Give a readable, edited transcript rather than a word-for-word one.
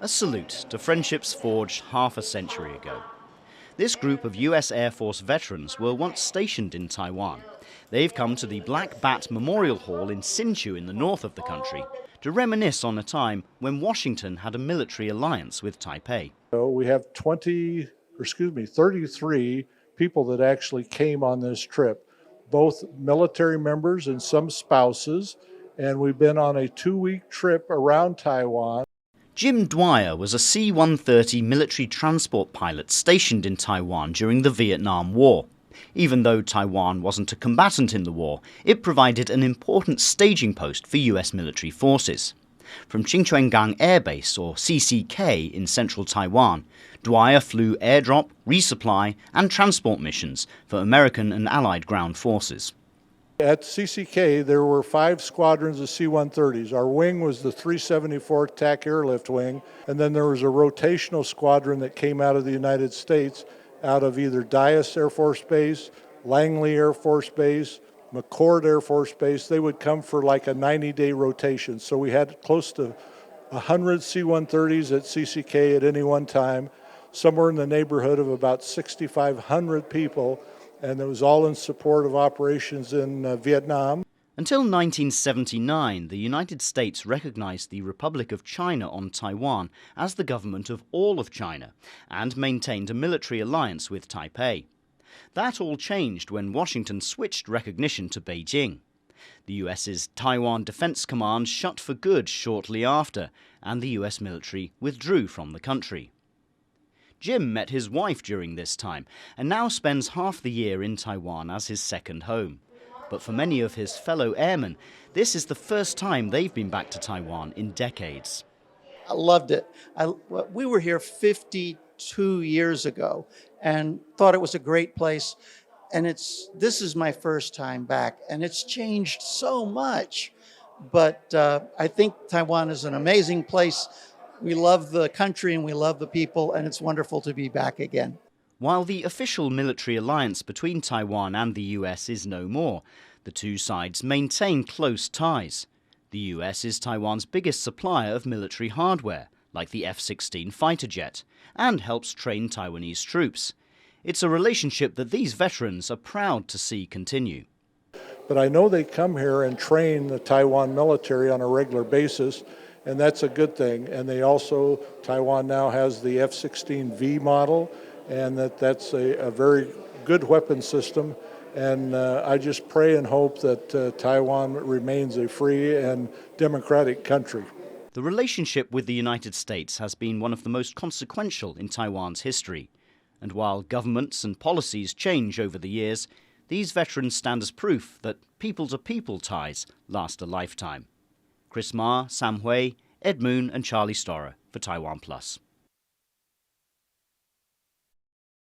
A salute to friendships forged half a century ago. This group of US Air Force veterans were once stationed in Taiwan. They've come to the Black Bat Memorial Hall in Hsinchu in the north of the country to reminisce on a time when Washington had a military alliance with Taipei. So we have 33 people that actually came on this trip, both military members and some spouses, and we've been on a 2-week trip around Taiwan. Jim Dwyer was a C-130 military transport pilot stationed in Taiwan during the Vietnam War. Even though Taiwan wasn't a combatant in the war, it provided an important staging post for US military forces. From Qingchuangang Air Base, or CCK, in central Taiwan, Dwyer flew airdrop, resupply and transport missions for American and Allied ground forces. At CCK, there were 5 squadrons of C-130s. Our wing was the 374th TAC Airlift Wing, and then there was a rotational squadron that came out of the United States, out of either Dyess Air Force Base, Langley Air Force Base, McCord Air Force Base. They would come for like a 90-day rotation. So we had close to 100 C-130s at CCK at any one time, somewhere in the neighborhood of about 6,500 people. And it was all in support of operations in Vietnam. Until 1979, the United States recognized the Republic of China on Taiwan as the government of all of China and maintained a military alliance with Taipei. That all changed when Washington switched recognition to Beijing. The US's Taiwan Defense Command shut for good shortly after, and the US military withdrew from the country. Jim met his wife during this time and now spends half the year in Taiwan as his second home. But for many of his fellow airmen, this is the first time they've been back to Taiwan in decades. I loved it. We were here 52 years ago and thought it was a great place. And this is my first time back, and it's changed so much. But I think Taiwan is an amazing place. We love the country and we love the people, and it's wonderful to be back again. While the official military alliance between Taiwan and the US is no more, the two sides maintain close ties. The US is Taiwan's biggest supplier of military hardware, like the F-16 fighter jet, and helps train Taiwanese troops. It's a relationship that these veterans are proud to see continue. But I know they come here and train the Taiwan military on a regular basis, and that's a good thing. And Taiwan now has the F-16V model, and that's a very good weapon system. And I just pray and hope that Taiwan remains a free and democratic country. The relationship with the United States has been one of the most consequential in Taiwan's history. And while governments and policies change over the years, these veterans stand as proof that people-to-people ties last a lifetime. Kris, Sam Hui, Ed Moon and Charlie Storrar for TaiwanPlus.